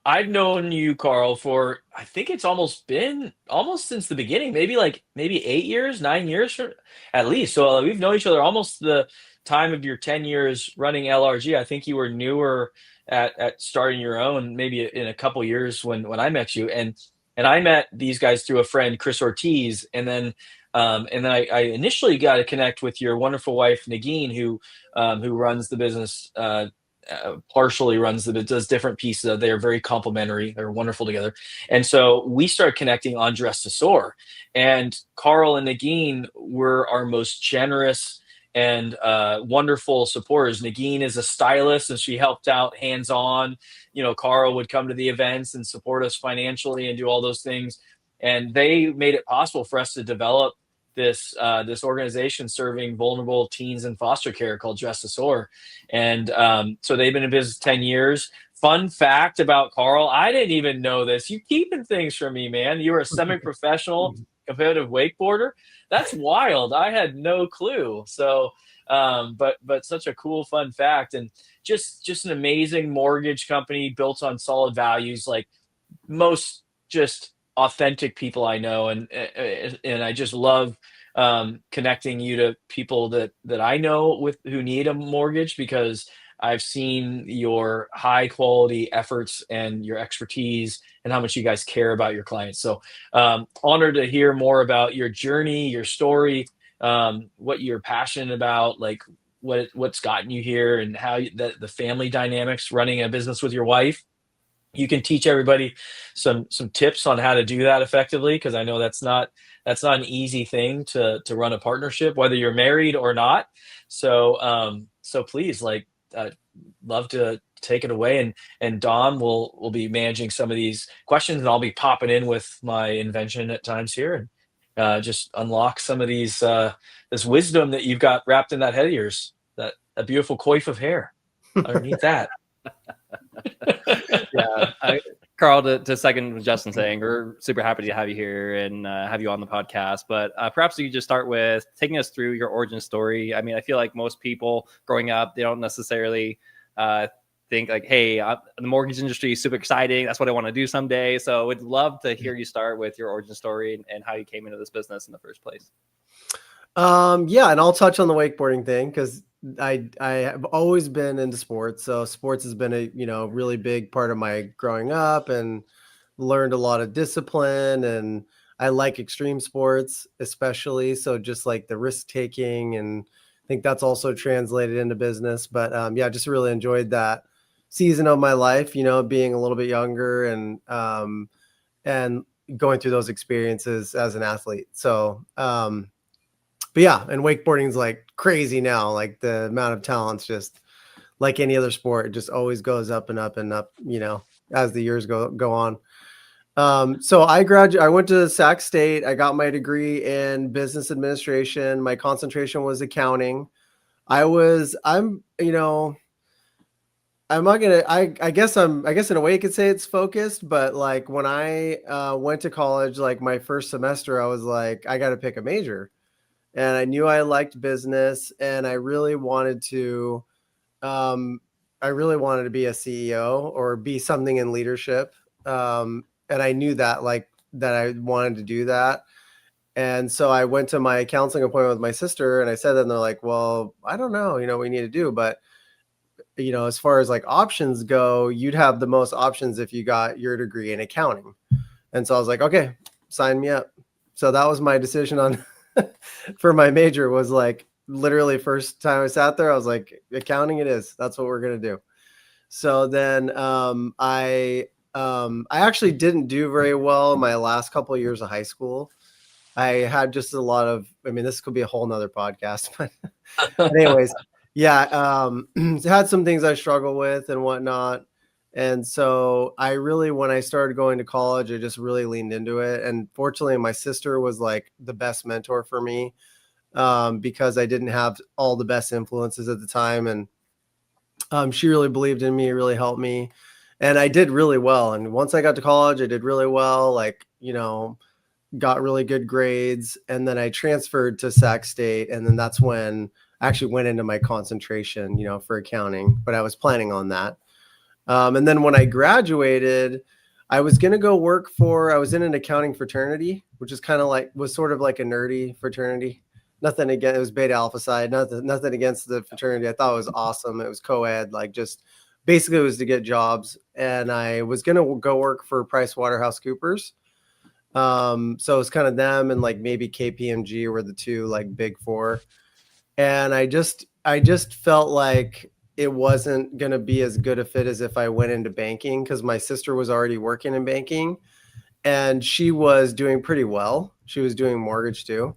I've known you, Carl, for I think it's almost since the beginning, maybe 8 years, 9 years at least. So we've known each other almost the time of your 10 years running LRG. I think you were newer at starting your own, maybe in a couple years when I met you. And I met these guys through a friend, Chris Ortiz, and then I initially got to connect with your wonderful wife, Nagin, who runs the business. Partially runs the does different pieces. They are very complementary. They're wonderful together, and so we started connecting on Dress to Soar. And Carl and Nagin were our most generous and wonderful supporters. Nagin is a stylist, and she helped out hands on. Carl would come to the events and support us financially and do all those things. And they made it possible for us to develop this organization serving vulnerable teens in foster care called Dress to Soar. And so they've been in business 10 years. Fun fact about Carl, I didn't even know this. You keeping things from me, man. You were a semi-professional competitive wakeboarder. That's wild. I had no clue. So, but such a cool fun fact, and just an amazing mortgage company built on solid values, like most just authentic people I know, and I just love connecting you to people that I know with who need a mortgage, because I've seen your high quality efforts and your expertise and how much you guys care about your clients. So honored to hear more about your journey, your story, what you're passionate about, like what's gotten you here, and how the family dynamics running a business with your wife. You can teach everybody some tips on how to do that effectively, because I know that's not an easy thing to run a partnership, whether you're married or not. So please, love to take it away, and Dom will be managing some of these questions, and I'll be popping in with my invention at times here, and just unlock some of these this wisdom that you've got wrapped in that head of yours, that a beautiful coif of hair underneath that. Yeah, Carl, to second what Justin saying, we're super happy to have you here and have you on the podcast. But perhaps you could just start with taking us through your origin story. I mean, I feel like most people growing up, they don't necessarily think like, hey, the mortgage industry is super exciting. That's what I want to do someday. So would love to hear you start with your origin story and how you came into this business in the first place. Yeah, and I'll touch on the wakeboarding thing because I have always been into sports. So sports has been a really big part of my growing up, and learned a lot of discipline, and I like extreme sports especially. So just like the risk taking, and I think that's also translated into business. But yeah, just really enjoyed that season of my life, being a little bit younger and going through those experiences as an athlete. So but yeah, and wakeboarding is like crazy now. Like the amount of talent's just like any other sport. It just always goes up and up and up, as the years go on. So I went to Sac State. I got my degree in business administration. My concentration was accounting. I guess in a way you could say it's focused, but like when I went to college, like my first semester, I was like, I got to pick a major. And I knew I liked business, and I really wanted to be a CEO or be something in leadership. And I knew that that I wanted to do that. And so I went to my counseling appointment with my sister, and I said that, and they're like, well, I don't know, what you need to do. But, as far as like options go, you'd have the most options if you got your degree in accounting. And so I was like, okay, sign me up. So that was my decision on for my major. Was like literally first time I sat there, I was like, accounting it is. That's what we're going to do. So then I actually didn't do very well in my last couple of years of high school. I had just a lot of, this could be a whole nother podcast, but anyways, yeah, had some things I struggle with and whatnot. And so when I started going to college, I just really leaned into it. And fortunately, my sister was like the best mentor for me because I didn't have all the best influences at the time. And she really believed in me, really helped me. And I did really well. And once I got to college, I did really well, got really good grades. And then I transferred to Sac State. And then that's when I actually went into my concentration, for accounting, but I was planning on that. And then when I graduated, I was going to go I was in an accounting fraternity, which is was sort of like a nerdy fraternity. Nothing against, it was Beta Alpha side, nothing against the fraternity. I thought it was awesome. It was co-ed, like just basically it was to get jobs. And I was going to go work for PricewaterhouseCoopers. So it was kind of them and like maybe KPMG were the two like big four. And I just felt like it wasn't going to be as good a fit as if I went into banking, because my sister was already working in banking and she was doing pretty well. She was doing mortgage too.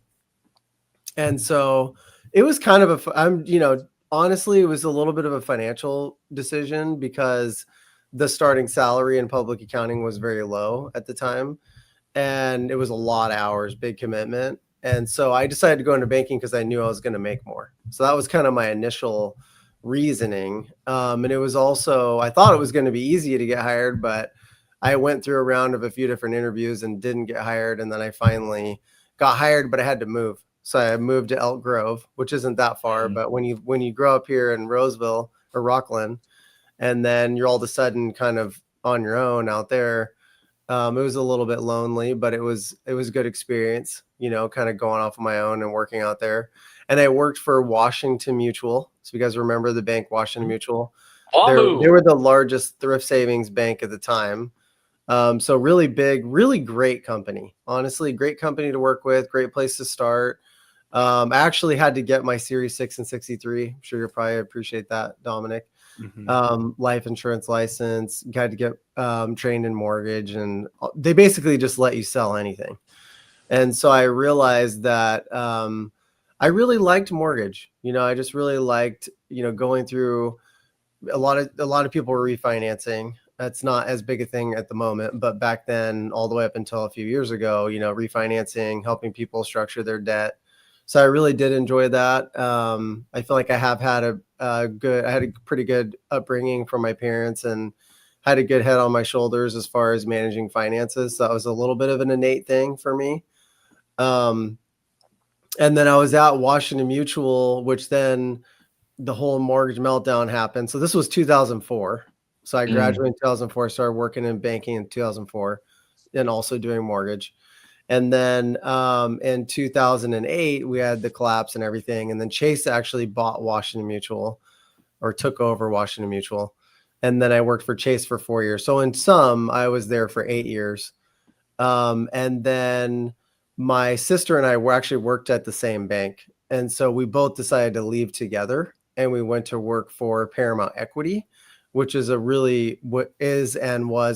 And so it was kind of honestly, it was a little bit of a financial decision because the starting salary in public accounting was very low at the time. And it was a lot of hours, big commitment. And so I decided to go into banking because I knew I was going to make more. So that was kind of my initial reasoning. And it was also, I thought it was going to be easy to get hired, but I went through a round of a few different interviews and didn't get hired. And then I finally got hired, but I had to move. So I moved to Elk Grove, which isn't that far. But when you grow up here in Roseville or Rockland, and then you're all of a sudden kind of on your own out there, it was a little bit lonely, but it was a good experience, kind of going off on my own and working out there. And I worked for Washington Mutual. So you guys remember the bank Washington Mutual? They were the largest thrift savings bank at the time. So really big, really great company. Honestly, great company to work with, great place to start. I actually had to get my Series 6 and 63. I'm sure you'll probably appreciate that, Dominic. Life insurance license, got to get trained in mortgage, and they basically just let you sell anything. And so I realized that I really liked mortgage. I just really liked, going through a lot of people were refinancing. That's not as big a thing at the moment, but back then, all the way up until a few years ago, refinancing, helping people structure their debt. So I really did enjoy that. I feel like I have had I had a pretty good upbringing from my parents and had a good head on my shoulders as far as managing finances. So that was a little bit of an innate thing for me. And then I was at Washington Mutual, which then the whole mortgage meltdown happened. So this was 2004. So I graduated in 2004, started working in banking in 2004 and also doing mortgage. And then in 2008, we had the collapse and everything. And then Chase actually bought Washington Mutual, or took over Washington Mutual. And then I worked for Chase for 4 years. So in sum, I was there for 8 years. And then my sister and I actually worked at the same bank. And so we both decided to leave together and we went to work for Paramount Equity, which is was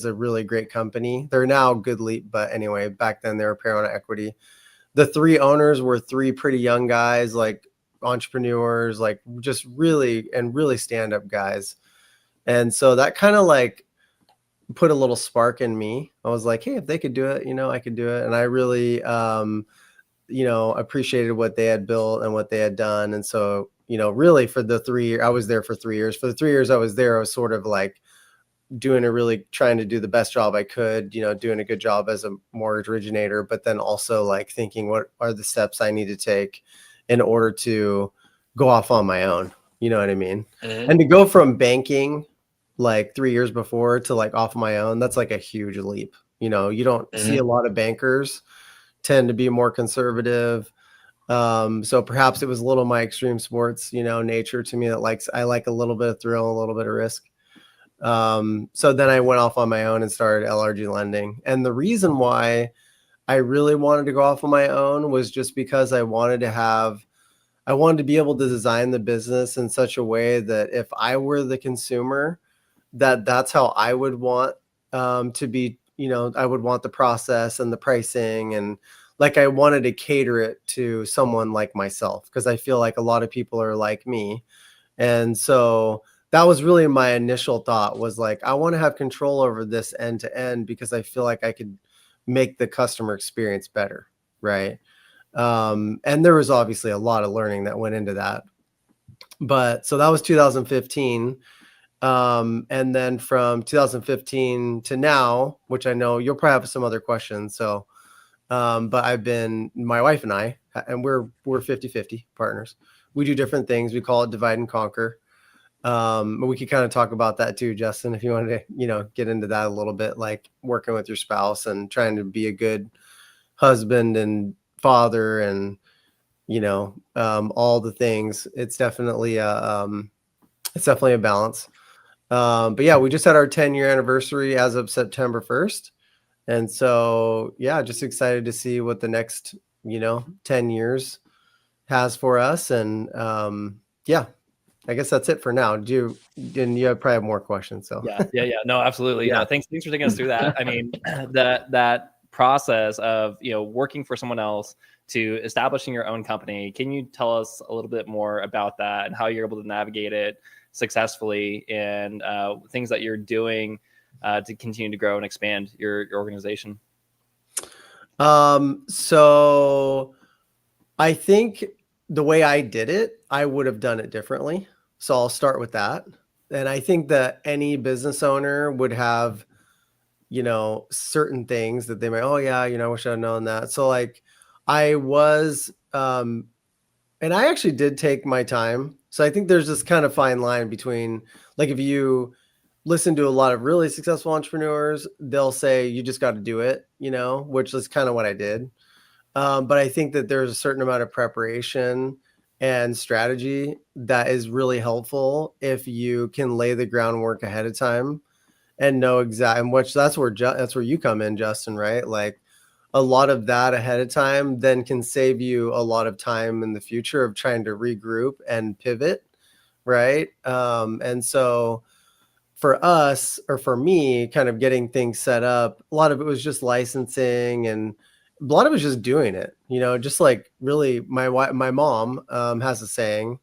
a really great company. They're now Good Leap, but anyway, back then they were Paramount Equity. The three owners were three pretty young guys, like entrepreneurs, like just really stand-up guys. And so that kind of like put a little spark in me. I was like, hey, if they could do it, I could do it. And I really, appreciated what they had built and what they had done. And so, really for the 3 years, I was there for 3 years. For the 3 years I was there, I was sort of like trying to do the best job I could, doing a good job as a mortgage originator, but then also like thinking, what are the steps I need to take in order to go off on my own? You know what I mean? And to go from banking like 3 years before to like off my own, that's like a huge leap. You don't see a lot of bankers tend to be more conservative. So perhaps it was a little my extreme sports, nature to me that I like a little bit of thrill, a little bit of risk. So then I went off on my own and started LRG Lending. And the reason why I really wanted to go off on my own was just because I wanted to be able to design the business in such a way that if I were the consumer, that's how I would want to be, I would want the process and the pricing, and like I wanted to cater it to someone like myself, because I feel like a lot of people are like me. And so that was really my initial thought, was like, I want to have control over this end to end because I feel like I could make the customer experience better. Right. And there was obviously a lot of learning that went into that. But so that was 2015. And then from 2015 to now, which I know you'll probably have some other questions. So, but my wife and I, and we're 50-50 partners. We do different things. We call it divide and conquer. But we could kind of talk about that too, Justin, if you wanted to, get into that a little bit, like working with your spouse and trying to be a good husband and father and, all the things. It's definitely a balance. But yeah, we just had our 10-year anniversary as of September 1st. And so, yeah, just excited to see what the next, 10 years has for us. And yeah, I guess that's it for now. And you probably have more questions. So Yeah. No, absolutely. yeah. No, thanks for taking us through that. I mean, that process of, working for someone else to establishing your own company. Can you tell us a little bit more about that and how you're able to navigate it successfully, and things that you're doing to continue to grow and expand your organization? So I think the way I did it, I would have done it differently. So I'll start with that. And I think that any business owner would have, certain things that they might, oh yeah, I wish I'd known that. So like I was, and I actually did take my time. So I think there's this kind of fine line between, like, if you listen to a lot of really successful entrepreneurs, they'll say you just got to do it, which is kind of what I did. But I think that there's a certain amount of preparation and strategy that is really helpful if you can lay the groundwork ahead of time and know exactly, and which that's where you come in, Justin, right? Like a lot of that ahead of time then can save you a lot of time in the future of trying to regroup and pivot, right? And so for us, or for me, kind of getting things set up, a lot of it was just licensing, and a lot of it was just doing it, just like really my mom has a saying,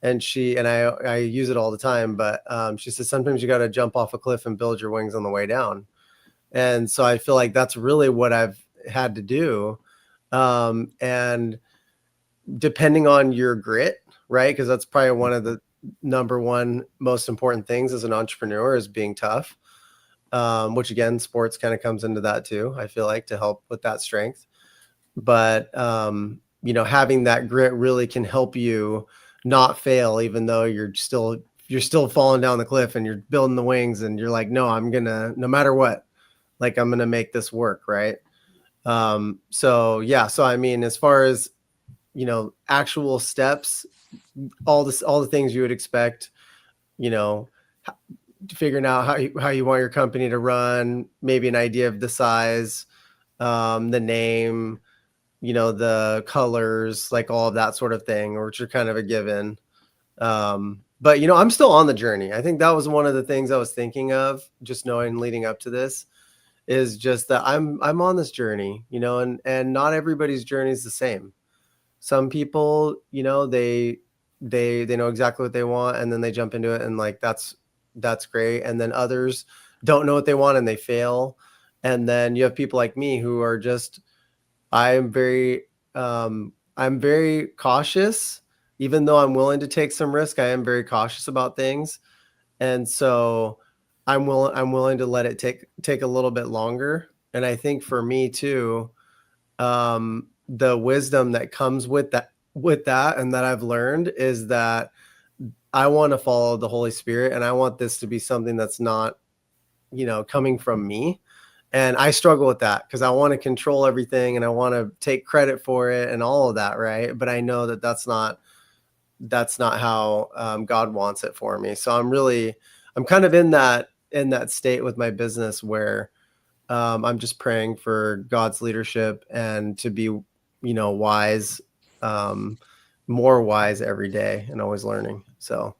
and I use it all the time, but she says sometimes you got to jump off a cliff and build your wings on the way down. And so I feel like that's really what I've had to do. And depending on your grit, right? Because that's probably one of the number one most important things as an entrepreneur is being tough. Which again, sports kind of comes into that too, I feel like, to help with that strength. But having that grit really can help you not fail, even though you're still falling down the cliff and you're building the wings and you're like, no, no matter what, like I'm gonna make this work, right? So I mean, as far as actual steps, all the things you would expect, figuring out how you want your company to run, maybe an idea of the size, the name, the colors, like all of that sort of thing, which are kind of a given. But I'm still on the journey. I think that was one of the things I was thinking of, just knowing leading up to this, is just that I'm on this journey, and not everybody's journey is the same. Some people, they know exactly what they want and then they jump into it, and like that's great. And then others don't know what they want and they fail. And then you have people like me who are just, I'm very cautious. Even though I'm willing to take some risk, I am very cautious about things. And so I'm willing to let it take a little bit longer. And I think for me too, the wisdom that comes with that and that I've learned is that I want to follow the Holy Spirit, and I want this to be something that's not, coming from me. And I struggle with that because I want to control everything and I want to take credit for it and all of that, right? But I know that that's not how God wants it for me. So I'm kind of in that state with my business where I'm just praying for God's leadership and to be, wise, more wise every day, and always learning. So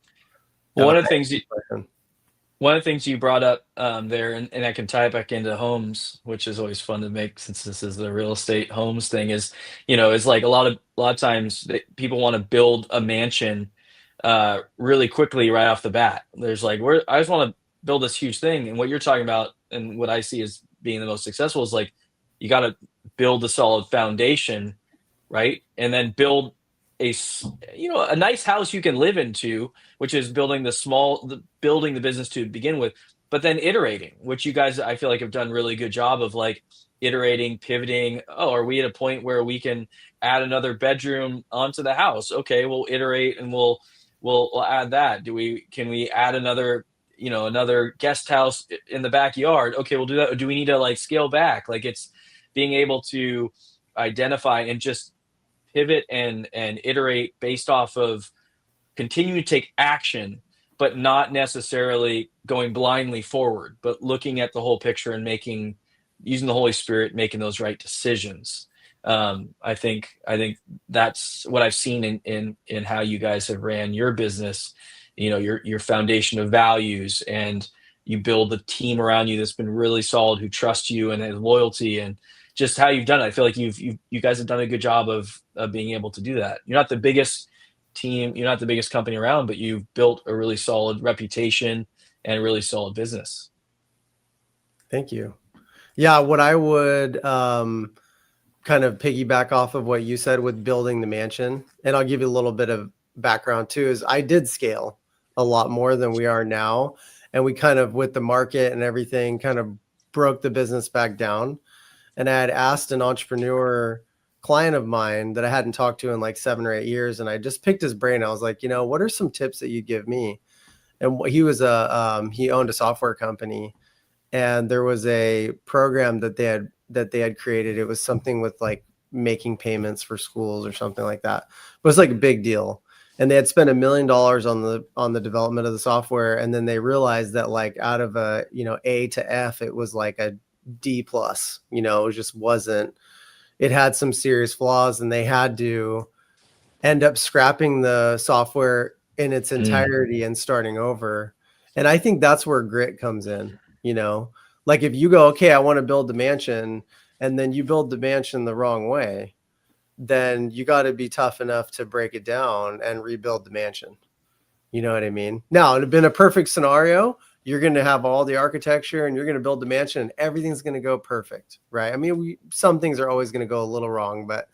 Well, one of the things you brought up there, and I can tie it back into homes, which is always fun to make since this is the real estate homes thing, is, it's like a lot of times people want to build a mansion really quickly right off the bat. There's like, I just want to build this huge thing. And what you're talking about and what I see as being the most successful is like, you got to build a solid foundation, right? And then build a nice house you can live into, which is building building the business to begin with, but then iterating, which you guys, I feel like, have done a really good job of, like, iterating, pivoting. Oh, are we at a point where we can add another bedroom onto the house? Okay, we'll iterate and we'll we'll add that. Can we add another, another guest house in the backyard? Okay, we'll do that. Or do we need to like scale back? Like, it's being able to identify and just pivot and iterate based off of continue to take action, but not necessarily going blindly forward, but looking at the whole picture and using the Holy Spirit, making those right decisions. I think that's what I've seen in how you guys have ran your business, your foundation of values, and you build a team around you that's been really solid, who trusts you and has loyalty, and just how you've done it. I feel like you guys have done a good job of being able to do that. You're not the biggest team, you're not the biggest company around, but you've built a really solid reputation and a really solid business. Thank you. Yeah, what I would kind of piggyback off of what you said with building the mansion, and I'll give you a little bit of background too, is I did scale a lot more than we are now. And we kind of, with the market and everything, kind of broke the business back down. And I had asked an entrepreneur client of mine that I hadn't talked to in like 7 or 8 years. And I just picked his brain. I was like, what are some tips that you give me? And he was he owned a software company, and there was a program that they had created. It was something with like making payments for schools or something like that. It was like a big deal. And they had spent $1 million on the development of the software. And then they realized that like out of a, A to F, it was like a D plus, it just wasn't, it had some serious flaws, and they had to end up scrapping the software in its entirety and starting over. And I think that's where grit comes in, like if you go, okay, I want to build the mansion, and then you build the mansion the wrong way, then you got to be tough enough to break it down and rebuild the mansion. You know what I mean? Now, it'd have been a perfect scenario. You're going to have all the architecture, and you're going to build the mansion, and everything's going to go perfect, right? I mean, some things are always going to go a little wrong, but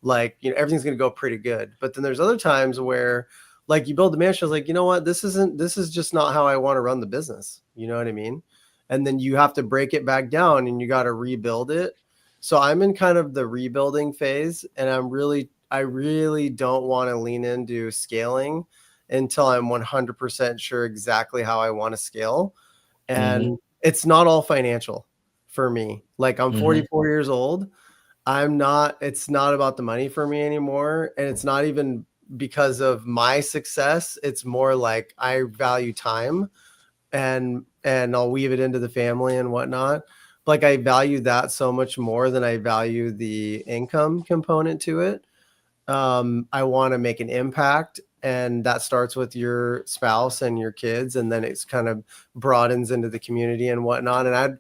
like, everything's going to go pretty good. But then there's other times where like you build the mansion, it's like, you know what, this is just not how I want to run the business. You know what I mean? And then you have to break it back down, and you got to rebuild it. So I'm in kind of the rebuilding phase, and I really don't want to lean into scaling until I'm 100% sure exactly how I want to scale. And it's not all financial for me. Like I'm 44 years old. It's not about the money for me anymore. And it's not even because of my success. It's more like I value time, and I'll weave it into the family and whatnot. Like I value that so much more than I value the income component to it. I want to make an impact, and that starts with your spouse and your kids, and then it's kind of broadens into the community and whatnot. And I'd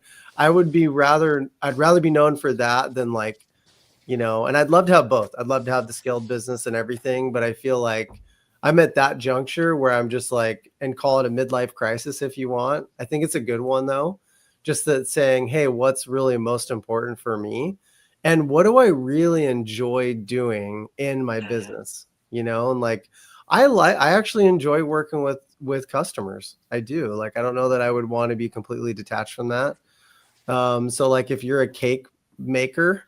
rather be known for that than like, and I'd love to have both. I'd love to have the scaled business and everything, but I feel like I'm at that juncture where I'm just like, and call it a midlife crisis if you want. I think it's a good one though. Just that saying, hey, what's really most important for me? And what do I really enjoy doing in my business? And like, I actually enjoy working with customers. I do. Like, I don't know that I would want to be completely detached from that. So like if you're a cake maker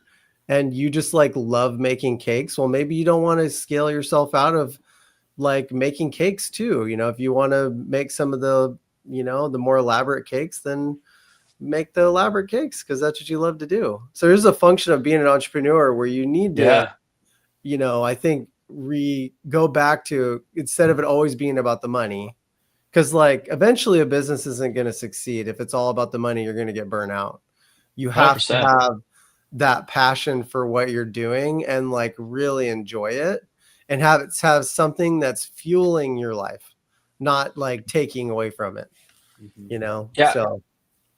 and you just like love making cakes, well, maybe you don't want to scale yourself out of like making cakes too. If you want to make some of the, the more elaborate cakes, then make the elaborate cakes because that's what you love to do. So there's a function of being an entrepreneur where you need to, I think go back to, instead of it always being about the money, because like eventually a business isn't going to succeed. If it's all about the money, you're going to get burnt out. You have 100%. to have that passion for what you're doing and like really enjoy it, and have something that's fueling your life, not like taking away from it, Yeah. So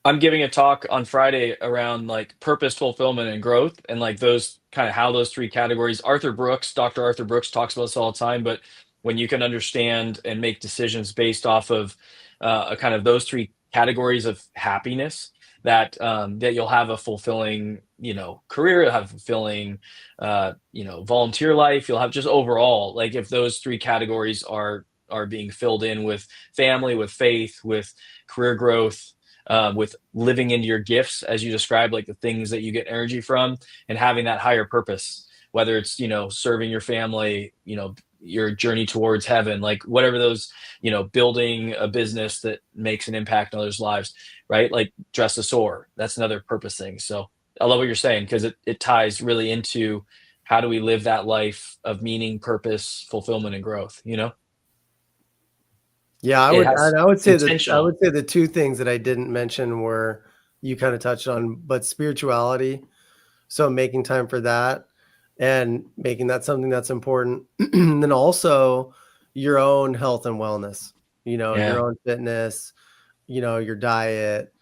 I'm giving a talk on Friday around like purpose, fulfillment, and growth, and like those kind of how those three categories. Dr. Arthur Brooks talks about this all the time, but when you can understand and make decisions based off of a kind of those three categories of happiness, that you'll have a fulfilling, career, you'll have a fulfilling, volunteer life. You'll have just overall, like if those three categories are being filled in with family, with faith, with career growth, with living into your gifts, as you described, like the things that you get energy from, and having that higher purpose, whether it's, serving your family, your journey towards heaven, like whatever those, building a business that makes an impact on others' lives, right? Like dress a soar. That's another purpose thing. So I love what you're saying, because it ties really into how do we live that life of meaning, purpose, fulfillment, and growth, Yeah, I It would has I would say that I intentional. would say the two things that I didn't mention were you kind of touched on, but spirituality. So making time for that and making that something that's important. And then also your own health and wellness, your Yeah. own fitness, your diet,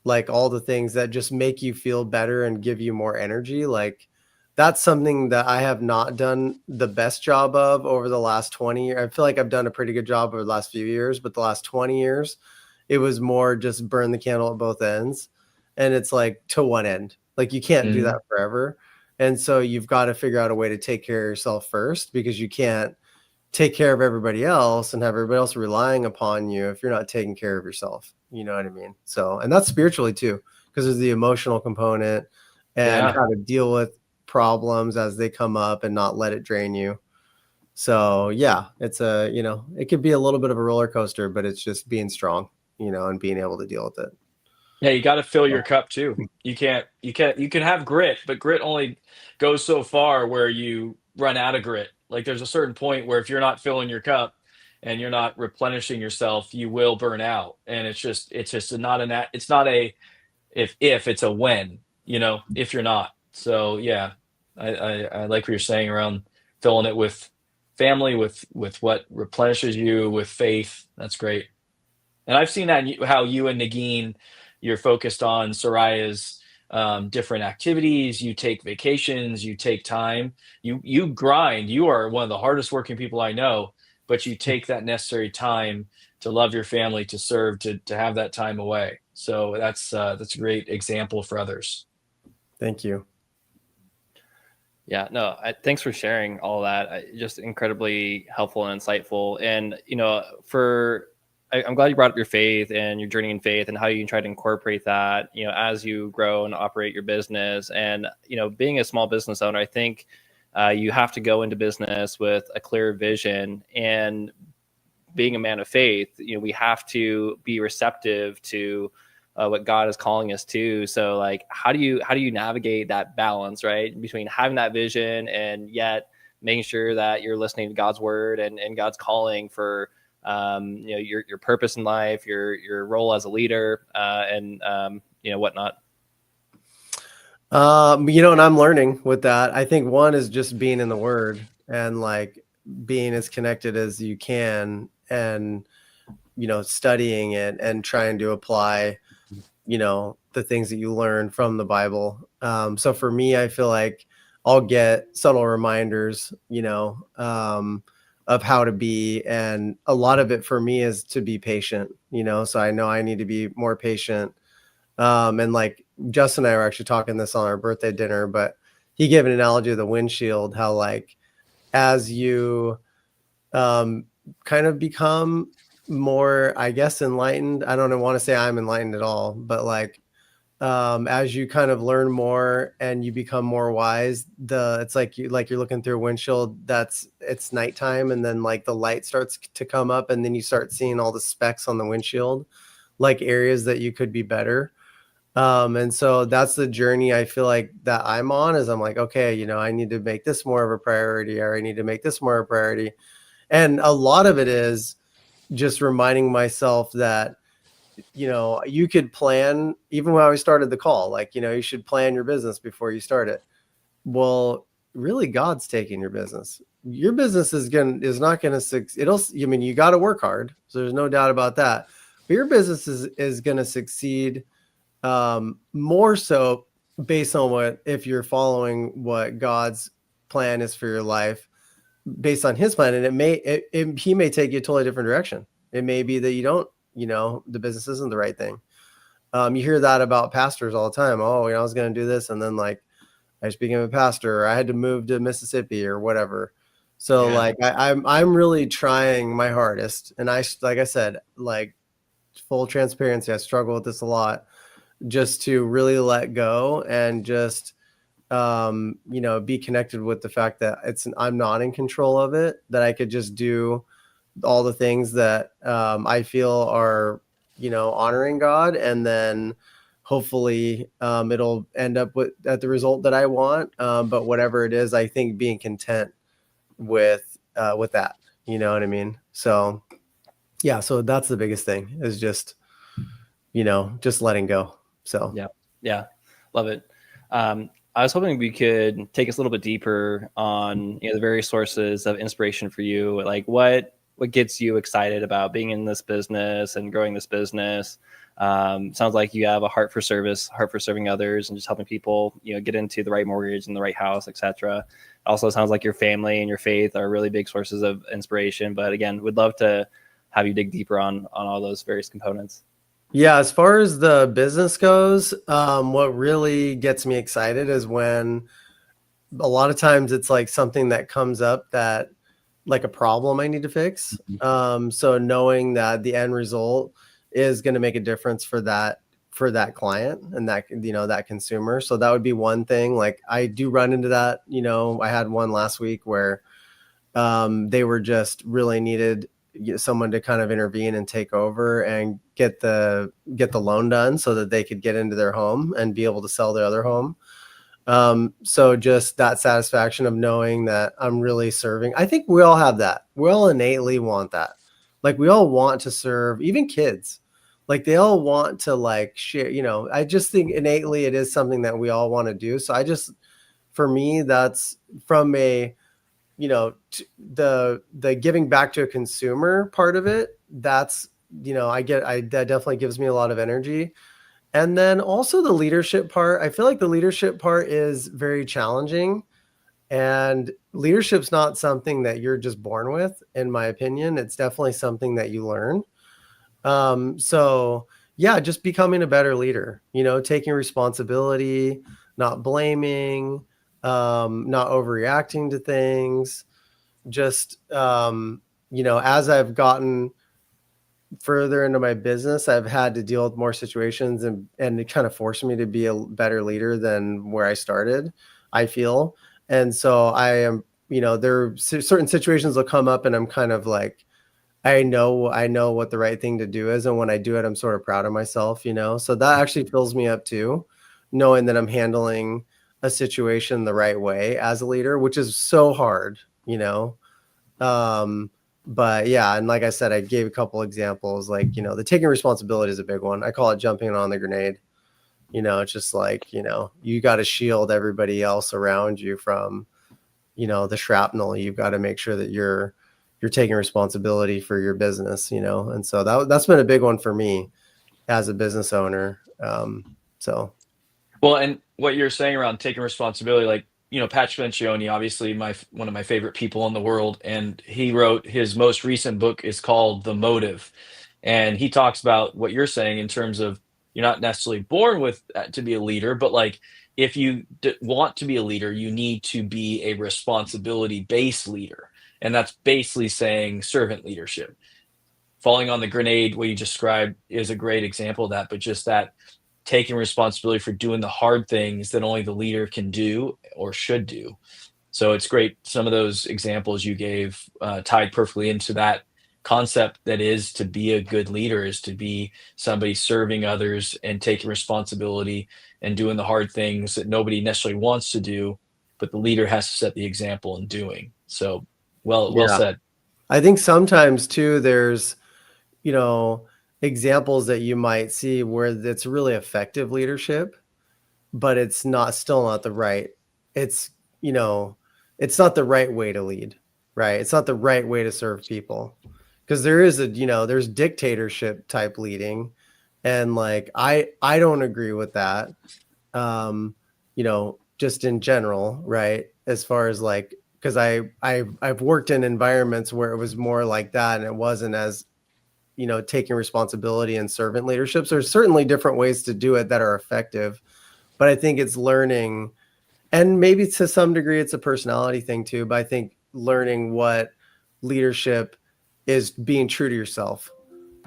like all the things that just make you feel better and give you more energy. Like that's something that I have not done the best job of over the last 20 years. I feel like I've done a pretty good job over the last few years, but the last 20 years, it was more just burn the candle at both ends. And it's like to one end, like you can't do Mhm. that forever. And so you've got to figure out a way to take care of yourself first, because you can't take care of everybody else and have everybody else relying upon you if you're not taking care of yourself. You know what I mean? So, and that's spiritually too, because there's the emotional component and Yeah. how to deal with problems as they come up and not let it drain you. So, yeah, it could be a little bit of a roller coaster, but it's just being strong, and being able to deal with it. Yeah, you got to fill So, your cup too. You can have grit, but grit only goes so far where you run out of grit. Like there's a certain point where if you're not filling your cup and you're not replenishing yourself, you will burn out. And it's just not it's not a if, it's a when, if you're not. So yeah, I like what you're saying around filling it with family, with what replenishes you, with faith. That's great. And I've seen that in how you and Nagin, you're focused on Soraya's different activities. You take vacations, you take time, you grind. You are one of the hardest working people I know, but you take that necessary time to love your family, to serve, to have that time away. So that's a great example for others. thank you. Yeah, no, thanks for sharing all that. Just incredibly helpful and insightful. And, I'm glad you brought up your faith and your journey in faith and how you can try to incorporate that, as you grow and operate your business. And, being a small business owner, I think you have to go into business with a clear vision. And being a man of faith, we have to be receptive to what God is calling us to. So like, how do you navigate that balance, right? Between having that vision and yet making sure that you're listening to God's word and God's calling for, your purpose in life, your role as a leader, and whatnot. And I'm learning with that. I think one is just being in the word and like being as connected as you can and, studying it and trying to apply, the things that you learn from the Bible. So for me, I feel like I'll get subtle reminders, of how to be. And a lot of it for me is to be patient, so I know I need to be more patient. And like Justin and I were actually talking this on our birthday dinner, but he gave an analogy of the windshield, how like as you kind of become more, I guess, enlightened. I don't want to say I'm enlightened at all, but like as you kind of learn more and you become more wise, it's like you're looking through a windshield it's nighttime, and then like the light starts to come up, and then you start seeing all the specks on the windshield, like areas that you could be better. And so that's the journey I feel like that I'm on, is I'm like, okay, I need to make this more of a priority, or I need to make this more of a priority. And a lot of it is just reminding myself that, you could plan, even when I started the call, like, you should plan your business before you start it. Well, really, God's taking your business. Your business is not going to succeed. You got to work hard. So there's no doubt about that. But your business is going to succeed more so based on if you're following what God's plan is for your life, based on his plan. And he may take you a totally different direction. It may be that you don't, the business isn't the right thing. You hear that about pastors all the time. Oh, I was going to do this, and then like I just became a pastor, or I had to move to Mississippi or whatever. So Yeah. like I'm really trying my hardest, and like I said, like full transparency, I struggle with this a lot, just to really let go and just be connected with the fact that I'm not in control of it, that I could just do all the things that I feel are, honoring God, and then hopefully it'll end up at the result that I want. But whatever it is, I think being content with that, you know what I mean? So yeah, so that's the biggest thing, is just, just letting go. So Yeah, love it. I was hoping we could take us a little bit deeper on the various sources of inspiration for you. Like what gets you excited about being in this business and growing this business? Sounds like you have a heart for service, heart for serving others, and just helping people, get into the right mortgage and the right house, etc. Also, sounds like your family and your faith are really big sources of inspiration. But again, would love to have you dig deeper on all those various components. yeah, as far as the business goes, what really gets me excited is when a lot of times it's like something that comes up, that like a problem I need to fix. So knowing that the end result is going to make a difference for that client and that, that consumer. So that would be one thing. Like I do run into that, I had one last week where they were just really needed someone to kind of intervene and take over and get the loan done so that they could get into their home and be able to sell their other home. So just that satisfaction of knowing that I'm really serving. I think we all have that. We all innately want that. Like we all want to serve, even kids. Like they all want to like share, I just think innately it is something that we all want to do. So for me, that's from a, the giving back to a consumer part of it. That's, that definitely gives me a lot of energy. And then also the leadership part. I feel like the leadership part is very challenging, and leadership's not something that you're just born with, in my opinion. It's definitely something that you learn. So yeah, just becoming a better leader, taking responsibility, not blaming, not overreacting to things. Just, as I've gotten further into my business, I've had to deal with more situations, and it kind of forced me to be a better leader than where I started, I feel. And so I am, there are certain situations will come up and I'm kind of like, I know what the right thing to do is. And when I do it, I'm sort of proud of myself, so that actually fills me up too, knowing that I'm handling a situation the right way as a leader, which is so hard, but yeah, and like I said, I gave a couple examples, like, the taking responsibility is a big one. I call it jumping on the grenade. It's just like, you got to shield everybody else around you from, the shrapnel. You've got to make sure that you're taking responsibility for your business, and so that's been a big one for me as a business owner. So Well, and what you're saying around taking responsibility, like, Patrick Lencioni, obviously one of my favorite people in the world, and he wrote his most recent book is called The Motive, and he talks about what you're saying in terms of you're not necessarily born with to be a leader, but like if you want to be a leader, you need to be a responsibility-based leader, and that's basically saying servant leadership. Falling on the grenade, what you described, is a great example of that, but just that taking responsibility for doing the hard things that only the leader can do or should do. So it's great. Some of those examples you gave tied perfectly into that concept, that is to be a good leader is to be somebody serving others and taking responsibility and doing the hard things that nobody necessarily wants to do, but the leader has to set the example in doing. So well yeah, said. I think sometimes too, there's, examples that you might see where it's really effective leadership, but it's still not the right, it's, it's not the right way to lead, right? It's not the right way to serve people, because there is there's dictatorship type leading. And like, I don't agree with that. Just in general, right? As far as like, because I've worked in environments where it was more like that, and it wasn't as, taking responsibility and servant leaderships. There's certainly different ways to do it that are effective, but I think it's learning, and maybe to some degree it's a personality thing too, but I think learning what leadership is, being true to yourself,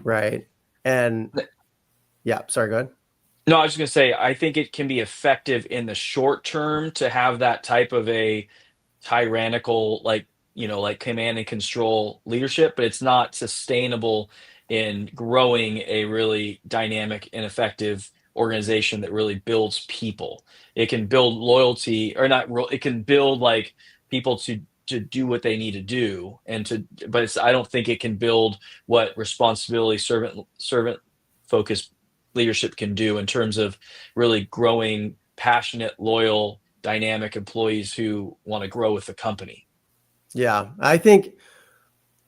right? And yeah, sorry, go ahead. No, I was just gonna say, I think it can be effective in the short term to have that type of a tyrannical, like, like command and control leadership, but it's not sustainable in growing a really dynamic and effective organization that really builds people. It can build loyalty, or not, it can build like people to do what they need to do, and to, but I don't think it can build what responsibility, servant focused leadership can do in terms of really growing passionate, loyal, dynamic employees who want to grow with the company. Yeah, I think,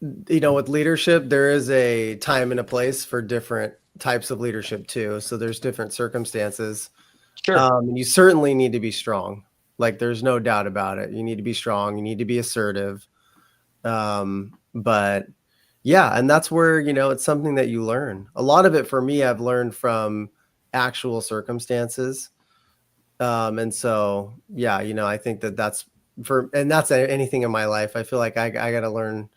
with leadership, there is a time and a place for different types of leadership too. So there's different circumstances. Sure. And you certainly need to be strong. Like, there's no doubt about it. You need to be strong. You need to be assertive. But yeah, and that's where, it's something that you learn. A lot of it for me, I've learned from actual circumstances. And so, yeah, I think and that's anything in my life. I feel like I got to learn.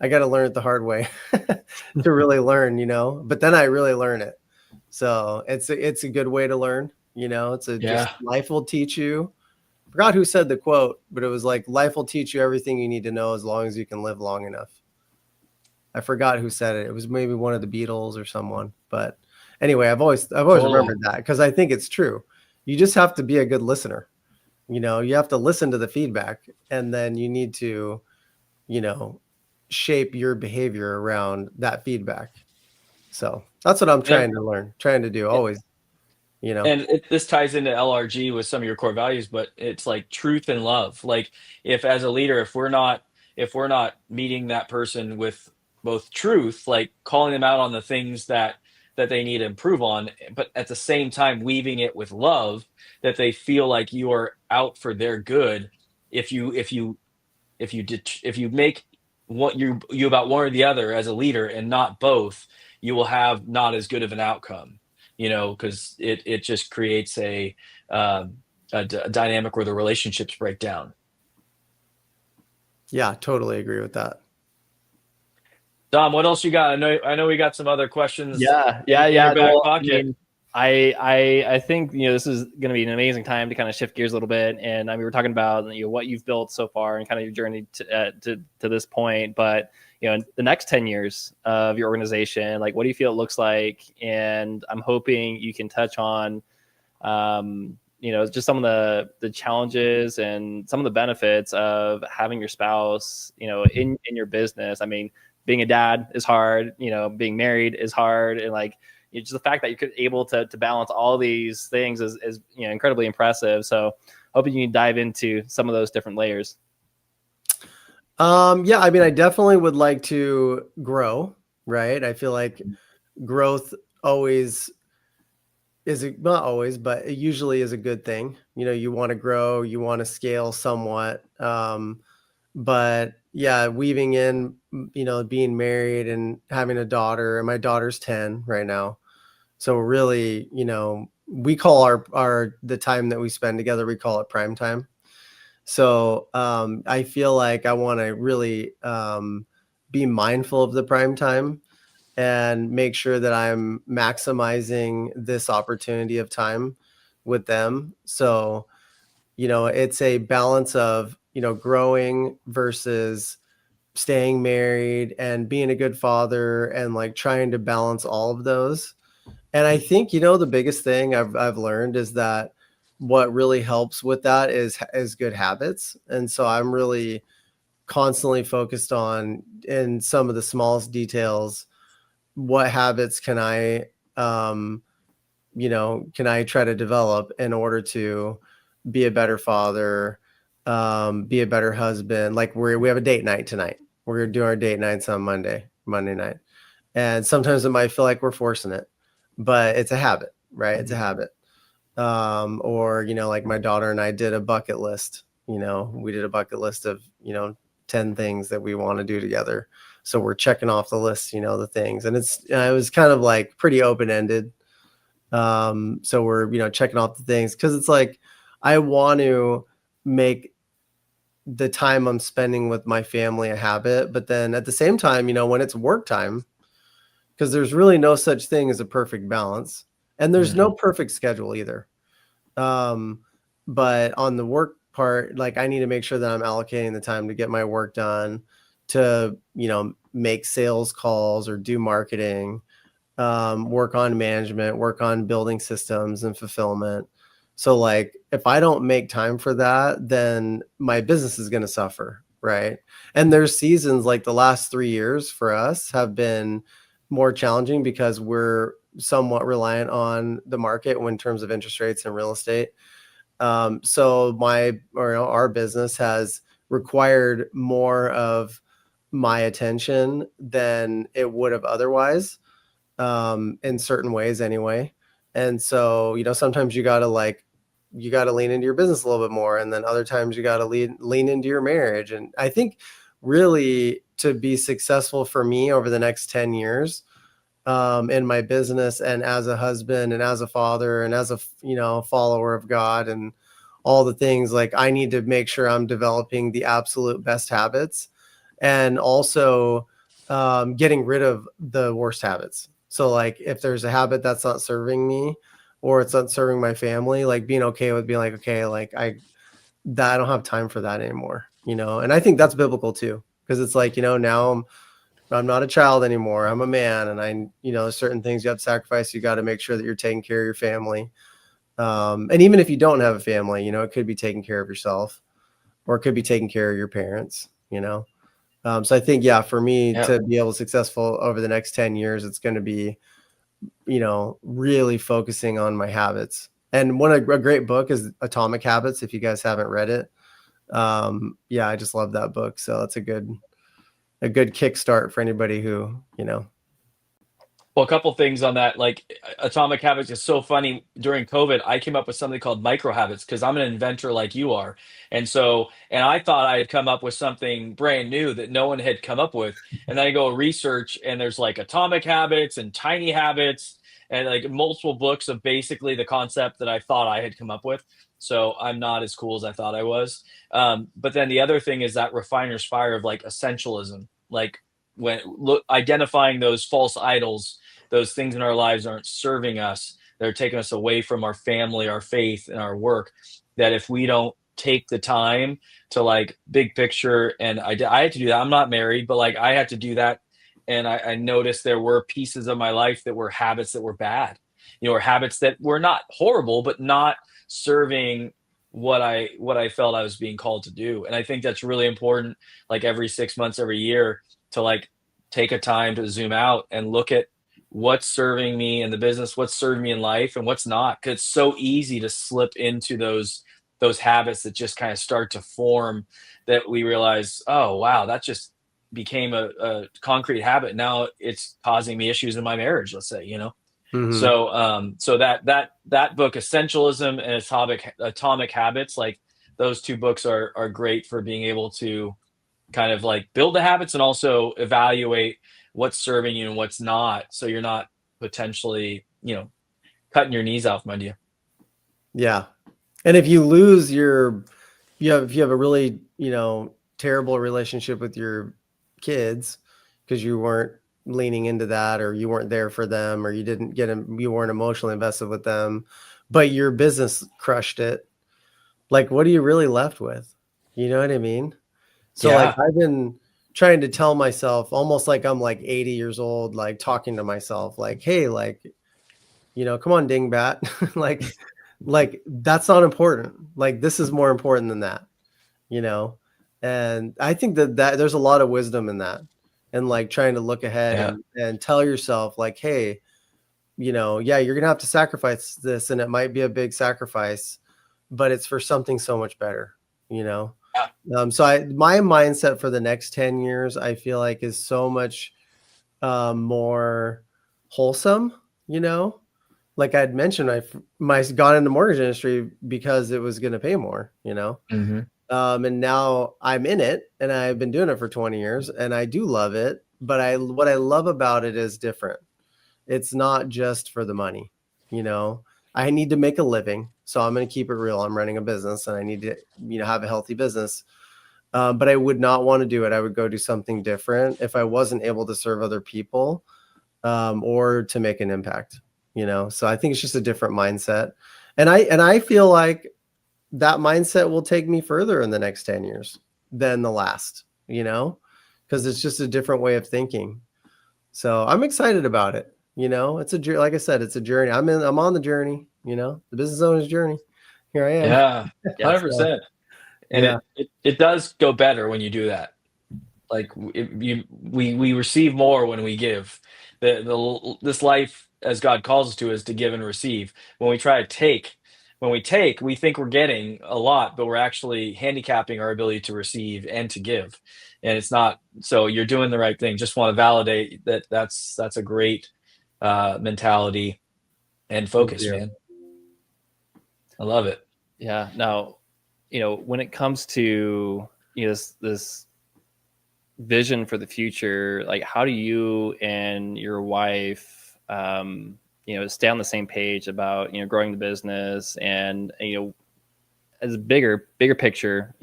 I got to learn it the hard way to really learn, but then I really learn it. So it's a good way to learn, just Yeah. life will teach you. I forgot who said the quote, but it was like, life will teach you everything you need to know as long as you can live long enough. I forgot who said it. It was maybe one of the Beatles or someone, but anyway, I've always Totally. remembered that because I think it's true. You just have to be a good listener. You have to listen to the feedback, and then you need to, you know, shape your behavior around that feedback. So that's what I'm And, trying to do always, this ties into LRG with some of your core values, but it's like truth and love. Like, if as a leader, if we're not meeting that person with both truth, like calling them out on the things that they need to improve on, but at the same time weaving it with love, that they feel like you are out for their good. If you make what you about one or the other as a leader and not both, you will have not as good of an outcome. Because it just creates a dynamic where the relationships break down. yeah, totally agree with that. Dom, what else you got? I know we got some other questions in your back Well, I pocket. mean, I think this is going to be an amazing time to kind of shift gears a little bit, and I mean, we're talking about what you've built so far and kind of your journey to this point, but in the next 10 years of your organization, like, what do you feel it looks like? And I'm hoping you can touch on just some of the challenges and some of the benefits of having your spouse in your business. I mean, being a dad is hard, being married is hard, and like, just the fact that you're able to balance all these things is incredibly impressive. So hoping you can dive into some of those different layers. Yeah, I mean, I definitely would like to grow, right? I feel like growth always not always, but it usually is a good thing. You want to grow, you want to scale somewhat. But yeah, weaving in, being married and having a daughter, and my daughter's 10 right now. So really, we call the time that we spend together, we call it prime time. So I feel like I want to really be mindful of the prime time and make sure that I'm maximizing this opportunity of time with them. So, it's a balance of, growing versus staying married and being a good father, and like trying to balance all of those. And I think, the biggest thing I've learned is that what really helps with that is good habits. And so I'm really constantly focused on, in some of the smallest details, what habits can I try to develop in order to be a better father, be a better husband. Like, we have a date night tonight. We're going to do our date nights on Monday night. And sometimes it might feel like we're forcing it, but it's a habit, right? It's a habit. Or, like my daughter and I did a bucket list, we did a bucket list of, 10 things that we want to do together. So we're checking off the list, the things, and it was kind of like pretty open-ended. So we're, checking off the things, because it's like, I want to make the time I'm spending with my family a habit, but then at the same time, when it's work time, because there's really no such thing as a perfect balance. And there's no Mhm. perfect schedule either. But on the work part, like I need to make sure that I'm allocating the time to get my work done, to, make sales calls or do marketing, work on management, work on building systems and fulfillment. So like if I don't make time for that, then my business is going to suffer, right? And there's seasons like the last 3 years for us have been more challenging because we're somewhat reliant on the market in terms of interest rates and real estate. So our business has required more of my attention than it would have otherwise, in certain ways anyway. And so, sometimes you got to lean into your business a little bit more. And then other times you got to lean into your marriage. And I think really to be successful for me over the next 10 years, in my business and as a husband and as a father and as a, follower of God and all the things, like I need to make sure I'm developing the absolute best habits and also, getting rid of the worst habits. So like if there's a habit that's not serving me or it's not serving my family, like being okay with being like, okay, like I don't have time for that anymore, and I think that's biblical too. Because it's like, now I'm not a child anymore. I'm a man, and there's certain things you have to sacrifice. You got to make sure that you're taking care of your family. And even if you don't have a family, it could be taking care of yourself, or it could be taking care of your parents. So I think, yeah, for me Yeah. to be able to successful over the next 10 years, it's going to be, really focusing on my habits. And a great book is Atomic Habits. If you guys haven't read it, yeah, I just love that book. So it's a good kickstart for anybody who, Well, a couple things on that. Like Atomic Habits is so funny. During COVID, I came up with something called micro habits because I'm an inventor like you are. And I thought I had come up with something brand new that no one had come up with. And then I go research, and there's like Atomic Habits and Tiny Habits and like multiple books of basically the concept that I thought I had come up with. So I'm not as cool as I thought I was. But then the other thing is that refiner's fire of like essentialism, like identifying those false idols, those things in our lives aren't serving us. They're taking us away from our family, our faith, and our work. That if we don't take the time to like big picture, and I had to do that. I'm not married, but like I had to do that. And I noticed there were pieces of my life that were habits that were bad, or habits that were not horrible, but not serving what I felt I was being called to do. And I think that's really important, like every 6 months, every year, to like take a time to zoom out and look at what's serving me in the business, what's serving me in life, and what's not. Because it's so easy to slip into those habits that just kind of start to form, that we realize, oh wow, that just became a concrete habit. Now it's causing me issues in my marriage, let's say. Mhm. So that book, Essentialism and Atomic Habits, like those two books are great for being able to kind of like build the habits and also evaluate what's serving you and what's not, so you're not potentially cutting your knees off, mind you. Yeah. And if you lose if you have a really, terrible relationship with your kids because you weren't leaning into that, or you weren't there for them, or you weren't emotionally invested with them, but your business crushed it, like what are you really left with? You know what I mean? So like Yeah. I've been trying to tell myself, almost like I'm like 80 years old, like talking to myself like, hey, like, come on, dingbat. like that's not important. Like this is more important than that, you know? And I think that there's a lot of wisdom in that, and like trying to look ahead Yeah. and tell yourself like, hey, yeah, you're going to have to sacrifice this, and it might be a big sacrifice, but it's for something so much better, you know? Yeah. So my mindset for the next 10 years, I feel like is so much, more wholesome, you know? Like I'd mentioned, I got in the mortgage industry because it was going to pay more, you know? Hmm. And now I'm in it, and I've been doing it for 20 years, and I do love it. But what I love about it is different. It's not just for the money, you know. I need to make a living, so I'm going to keep it real. I'm running a business, and I need to, have a healthy business. But I would not want to do it. I would go do something different if I wasn't able to serve other people, or to make an impact, So I think it's just a different mindset. And I feel like that mindset will take me further in the next 10 years than the last, because it's just a different way of thinking. So I'm excited about it. It's like I said, it's a journey. I'm on the journey, the business owner's journey. Here I am. Yeah, Yes. So, 100%. And yeah. it does go better when you do that. Like we receive more when we give. This life as God calls us to is to give and receive. When we try to take, we think we're getting a lot, but we're actually handicapping our ability to receive and to give. And it's not. So you're doing the right thing. Just want to validate that. That's a great mentality and Thank focus, you. man. I love it. Yeah. Now, when it comes to this vision for the future, like how do you and your wife stay on the same page about growing the business, and as a bigger picture,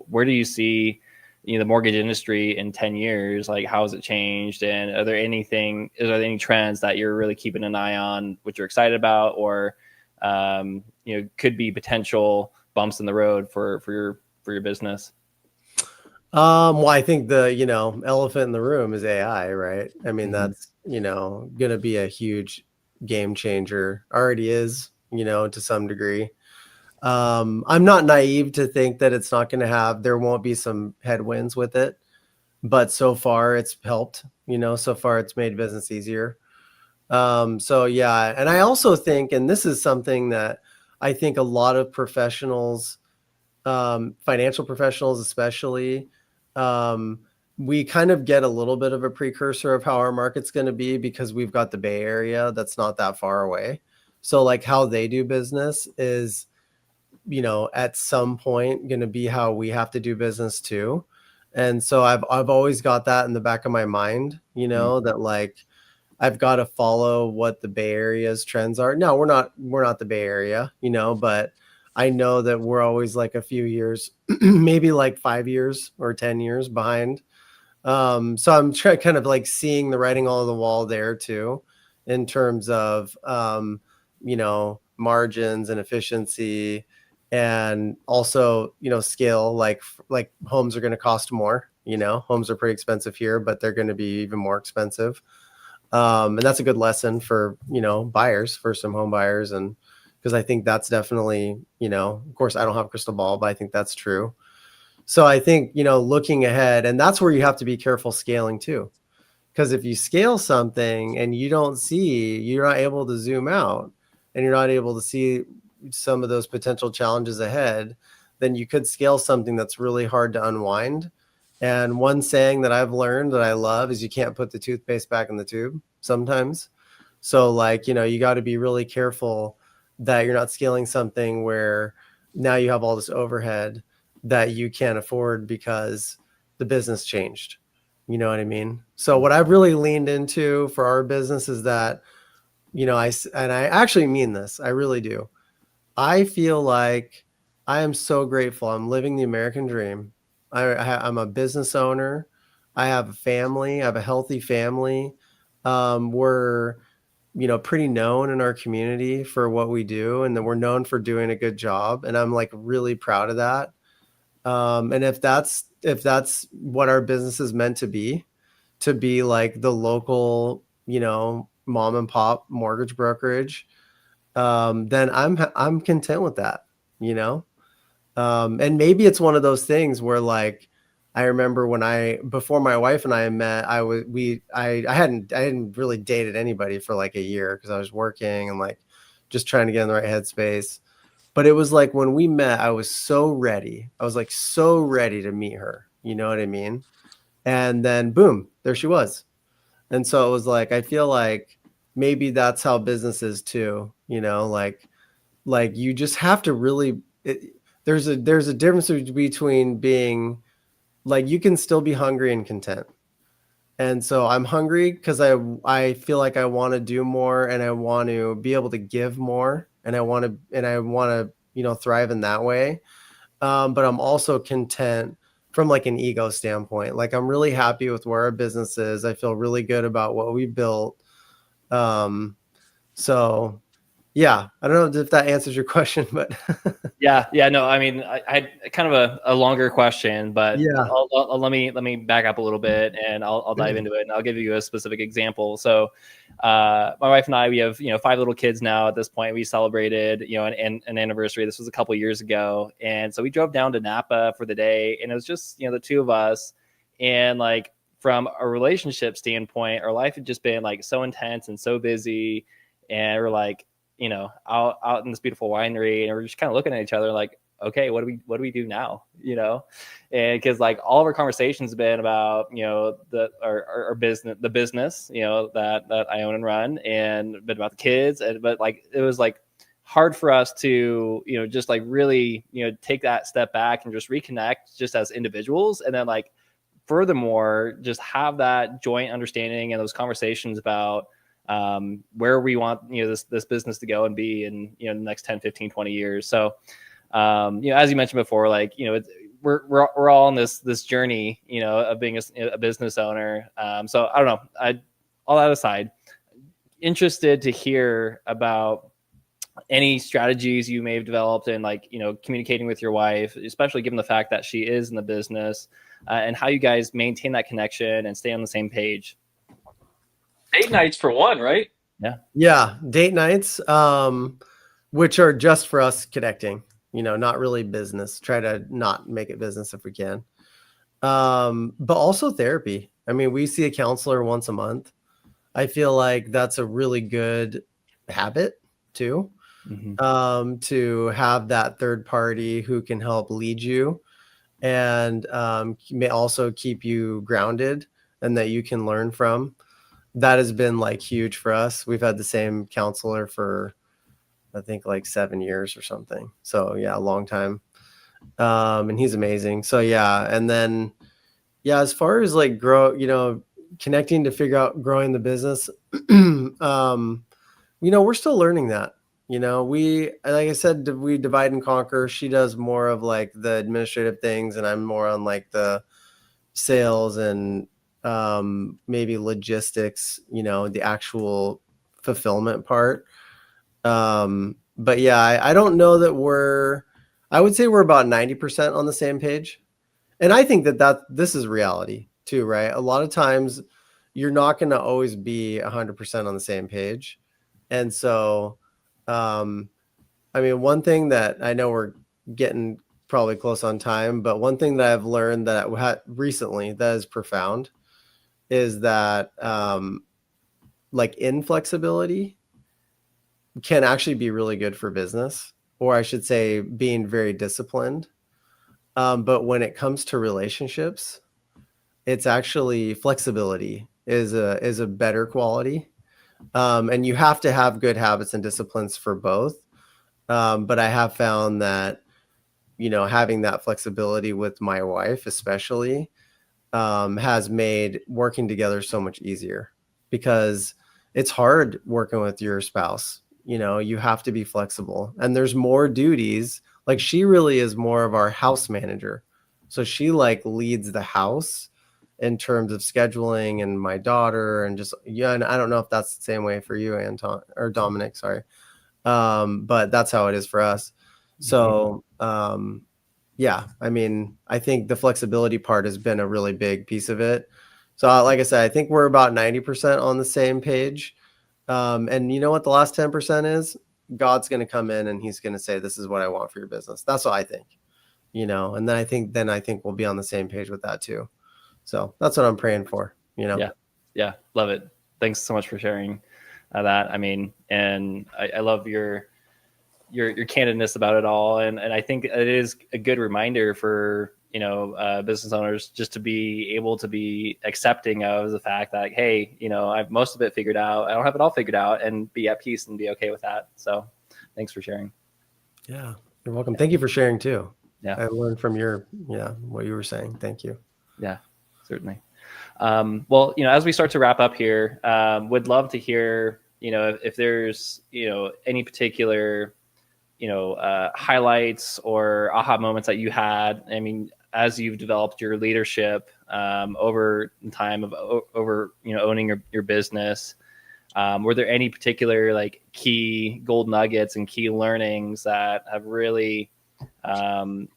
where do you see the mortgage industry in 10 years? Like, how has it changed, and is there any trends that you're really keeping an eye on, what you're excited about, or could be potential bumps in the road for your business? Well, I think the, elephant in the room is AI, right? I mean, Mhm. that's, going to be a huge game changer. Already is, to some degree. I'm not naive to think that it's not going to there won't be some headwinds with it, but so far it's helped, so far it's made business easier. So yeah, and I also think, and this is something that I think a lot of professionals, financial professionals especially, um, we kind of get a little bit of a precursor of how our market's going to be because we've got the Bay Area that's not that far away. So like how they do business is, at some point going to be how we have to do business too. And so I've always got that in the back of my mind, that like I've got to follow what the Bay Area's trends are. No, we're not the Bay Area, but I know that we're always like a few years, maybe like 5 years or 10 years behind. So I'm kind of like seeing the writing on the wall there too, in terms of, margins and efficiency, and also, scale, like homes are going to cost more, homes are pretty expensive here, but they're going to be even more expensive. And that's a good lesson for, buyers, first time home buyers. And because I think that's definitely, of course I don't have a crystal ball, but I think that's true. So I think, looking ahead, and that's where you have to be careful scaling too. Because if you scale something and you're not able to zoom out, and you're not able to see some of those potential challenges ahead, then you could scale something that's really hard to unwind. And one saying that I've learned that I love is you can't put the toothpaste back in the tube sometimes. So like, you got to be really careful that you're not scaling something where now you have all this overhead that you can't afford because the business changed. You know what I mean? So what I've really leaned into for our business is that, and I actually mean this, I really do. I feel like I am so grateful. I'm living the American dream. I'm a business owner. I have a family. I have a healthy family. We're, pretty known in our community for what we do, and then we're known for doing a good job. And I'm like really proud of that. And if that's what our business is meant to be like the local, mom and pop mortgage brokerage, then I'm content with that, you know. And maybe it's one of those things where like I remember before my wife and I met, I hadn't really dated anybody for like a year because I was working and like just trying to get in the right headspace. But it was like when we met, I was so ready. I was like so ready to meet her. You know what I mean? And then boom, there she was. And so it was like I feel like maybe that's how business is too, like you just have to really there's a difference between being like you can still be hungry and content. And so I'm hungry because I feel like I want to do more and I want to be able to give more and I want to thrive in that way. But I'm also content from like an ego standpoint. Like I'm really happy with where our business is. I feel really good about what we built. Um, So yeah, I don't know if that answers your question, but Yeah, no, I mean, I had kind of a longer question, but yeah. let me back up a little bit, and I'll dive into it, and I'll give you a specific example. So, my wife and I, we have 5 little kids now. At this point, we celebrated an anniversary. This was a couple years ago, and so we drove down to Napa for the day, and it was just the two of us, and like from a relationship standpoint, our life had just been like so intense and so busy, and we're like, out in this beautiful winery, and we're just kind of looking at each other like, okay, what do we do now? And because like all of our conversations have been about, our business, the business, that I own and run, and been about the kids. But like, it was like hard for us to, just like really, take that step back and just reconnect just as individuals. And then like, furthermore, just have that joint understanding and those conversations about where we want this business to go and be in the next 10, 15, 20 years. So as you mentioned before, like we're all on this journey of being a business owner. So I don't know, all that aside, interested to hear about any strategies you may have developed in like communicating with your wife, especially given the fact that she is in the business, and how you guys maintain that connection and stay on the same page. Date nights for one, right? Yeah, date nights, which are just for us connecting, not really business. Try to not make it business if we can. But also therapy. I mean, we see a counselor once a month. I feel like that's a really good habit too, to have that third party who can help lead you and may also keep you grounded and that you can learn from. That has been like huge for us. We've had the same counselor for I think like 7 years or something. So yeah, a long time. And he's amazing. So yeah. And then, yeah, as far as like connecting to figure out growing the business, we're still learning that. We, like I said, we divide and conquer. She does more of like the administrative things, and I'm more on like the sales and maybe logistics, the actual fulfillment part. But yeah, I don't know that I would say we're about 90% on the same page. And I think that this is reality too, right? A lot of times you're not going to always be 100% on the same page. And so, I mean, one thing that I know we're getting probably close on time, but one thing that I've learned that recently that is profound is that, like inflexibility can actually be really good for business, or I should say being very disciplined. But when it comes to relationships, it's actually flexibility is a better quality. And you have to have good habits and disciplines for both. But I have found that, having that flexibility with my wife, especially, has made working together so much easier, because it's hard working with your spouse. You have to be flexible, and there's more duties. Like, she really is more of our house manager. So she like leads the house in terms of scheduling, and my daughter, and just, yeah. And I don't know if that's the same way for you, Anton or Dominic, sorry. But that's how it is for us. So, yeah, I mean, I think the flexibility part has been a really big piece of it. So like I said, I think we're about 90% on the same page. And you know what the last 10% is? God's going to come in and he's going to say, this is what I want for your business. That's what I think, and then I think we'll be on the same page with that too. So that's what I'm praying for, Yeah. Love it. Thanks so much for sharing that. I mean, and I love your candidness about it all. And I think it is a good reminder for, business owners just to be able to be accepting of the fact that, hey, I've most of it figured out. I don't have it all figured out, and be at peace and be okay with that. So thanks for sharing. Yeah, you're welcome. Thank you for sharing too. Yeah. I learned from what you were saying. Thank you. Yeah, certainly. Well, as we start to wrap up here, would love to hear, if there's, any particular, highlights or aha moments that you had. I mean, as you've developed your leadership over time of over owning your business, Were there any particular like key gold nuggets and key learnings that have really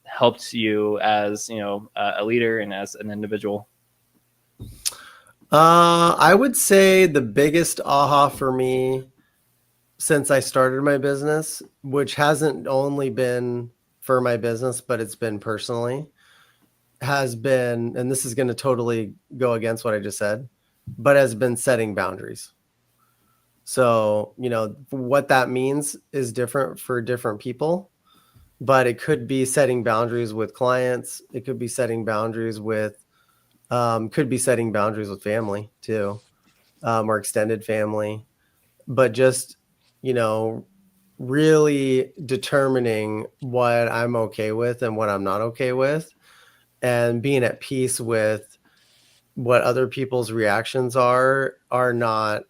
helped you as, you know, a leader and as an individual? I would say the biggest aha for me since I started my business, which hasn't only been for my business, but it's been personally, has been, and this is going to totally go against what I just said, but has been setting boundaries. So, you know, what that means is different for different people, but it could be setting boundaries with clients. It could be setting boundaries with, family too, or extended family, but just, you know, really determining what I'm okay with and what I'm not okay with, and being at peace with what other people's reactions are not,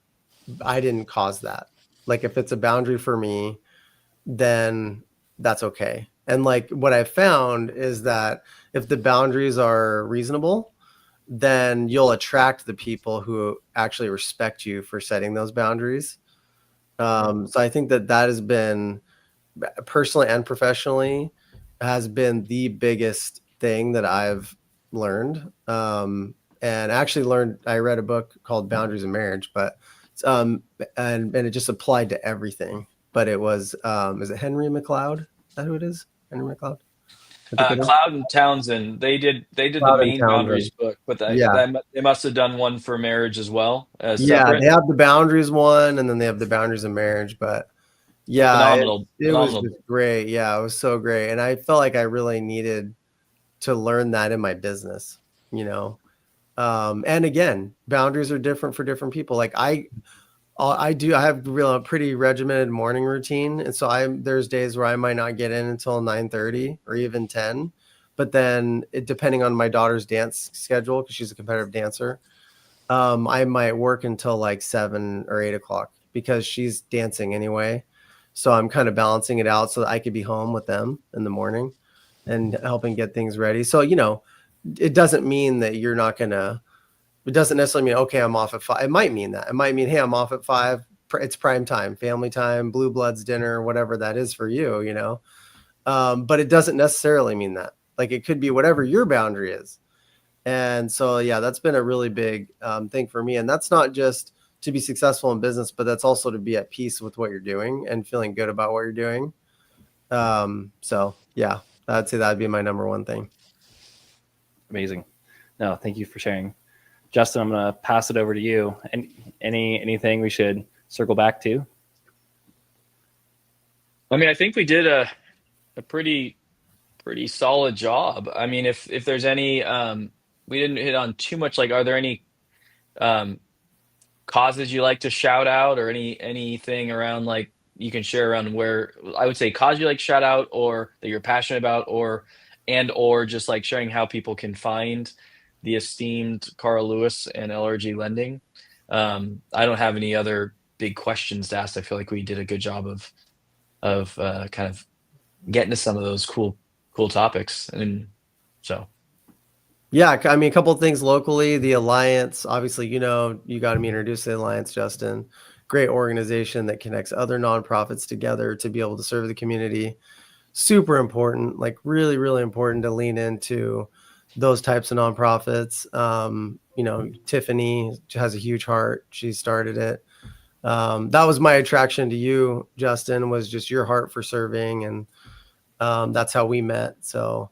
I didn't cause that. Like if it's a boundary for me, then that's okay. And like what I found is that if the boundaries are reasonable, then you'll attract the people who actually respect you for setting those boundaries. So I think that that has been, personally and professionally, has been the biggest thing that I've learned. And actually learned, I read a book called Boundaries in Marriage, but um, and it just applied to everything. But it was, is it Henry McLeod? Is that who it is? Henry McLeod? I think it is. Cloud and Townsend, they did the Cloud and main Townsend. boundaries book, but Yeah. they must have done one for marriage as well as Yeah. separate. They have the boundaries one, and then they have the boundaries in marriage. But yeah, Phenomenal, it was phenomenal. just great. Yeah, it was so great. And I felt like I really needed to learn that in my business, you know. And again, boundaries are different for different people. Like I have a pretty regimented morning routine. And so there's days where I might not get in until 9:30 or even 10. But then depending on my daughter's dance schedule, because she's a competitive dancer, I might work until like 7 or 8 o'clock because she's dancing anyway. So I'm kind of balancing it out so that I could be home with them in the morning and helping get things ready. So, you know, it doesn't mean that you're not going to, it doesn't necessarily mean, okay, I'm off at 5. It might mean that. It might mean, hey, I'm off at 5. It's prime time, family time, Blue Bloods dinner, whatever that is for you, you know. But it doesn't necessarily mean that. Like it could be whatever your boundary is. And so, yeah, that's been a really big thing for me. And that's not just to be successful in business, but that's also to be at peace with what you're doing and feeling good about what you're doing. So, yeah, I'd say that'd be my number one thing. Amazing. No, thank you for sharing. Justin, I'm going to pass it over to you. And anything we should circle back to? I mean, I think we did a pretty solid job. I mean, if there's any, we didn't hit on too much. Like, are there any um, causes you like to shout out, or anything around like you can share around where I would say cause you like to shout out, or that you're passionate about, or just like sharing how people can find the esteemed Carl Lewis and LRG Lending. I don't have any other big questions to ask. I feel like we did a good job of kind of getting to some of those cool topics, and so. Yeah, I mean, a couple of things locally. The Alliance, obviously, you know, you got me introduced to the Alliance, Justin. Great organization that connects other nonprofits together to be able to serve the community. Super important, like really, really important to lean into those types of nonprofits. You know, Tiffany has a huge heart. She started it. That was my attraction to you, Justin, was just your heart for serving. And that's how we met. So,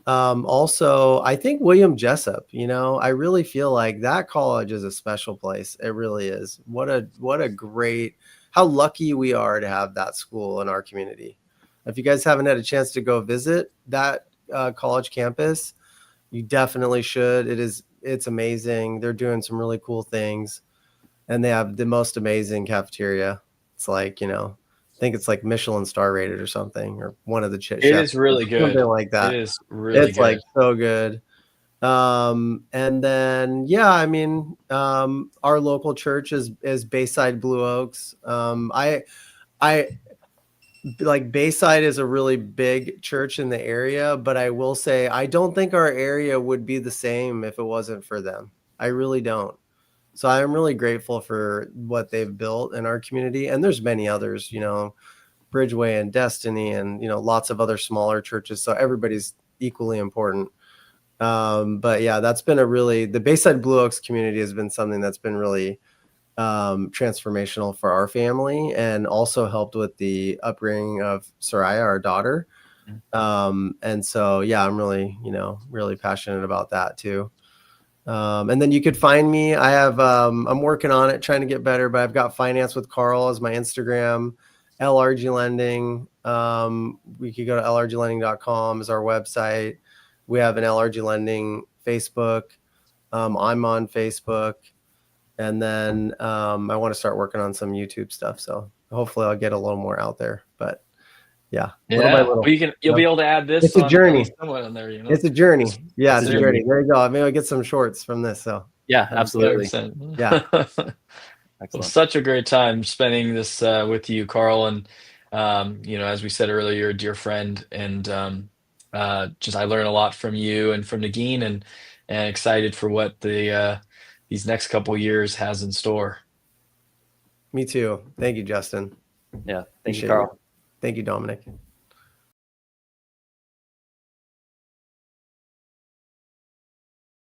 also, I think William Jessup, you know, I really feel like that college is a special place. It really is. What a great, how lucky we are to have that school in our community. If you guys haven't had a chance to go visit that college campus, you definitely should. It's amazing. They're doing some really cool things, and they have the most amazing cafeteria. It's like, you know, I think it's like Michelin star rated or something, or one of the It chefs, is really something good. like It that. is really It's like good. so good. And then, yeah, I mean, our local church is Bayside Blue Oaks. I like Bayside is a really big church in the area, but I will say I don't think our area would be the same if it wasn't for them. I really don't. So I'm really grateful for what they've built in our community. And there's many others, you know, Bridgeway and Destiny and, you know, lots of other smaller churches. So everybody's equally important. But yeah, that's been the Bayside Blue Oaks community has been something that's been really transformational for our family, and also helped with the upbringing of Soraya, our daughter. And so, yeah, I'm really, you know, really passionate about that too. And then you could find me. I'm working on it, trying to get better, but I've got Finance with Carl as my Instagram, LRG Lending. We could go to lrglending.com as our website. We have an LRG Lending Facebook. I'm on Facebook. And then I want to start working on some YouTube stuff. So hopefully I'll get a little more out there. But yeah, little by little. Well, you'll be able to add this It's a journey. somewhat on there, you know. It's a journey. Yeah, It's it's a a journey. journey. There you go. Maybe I'll get some shorts from this. So Yeah, absolutely. 100%. Yeah. Well, Excellent. such a great time spending this with you, Carl. And you know, as we said earlier, you're a dear friend, and just I learn a lot from you and from Nagin, and excited for what these next couple years has in store. Me too. Thank you, Justin. Yeah. Thank you, Appreciate Carl. it. Thank you, Dominic.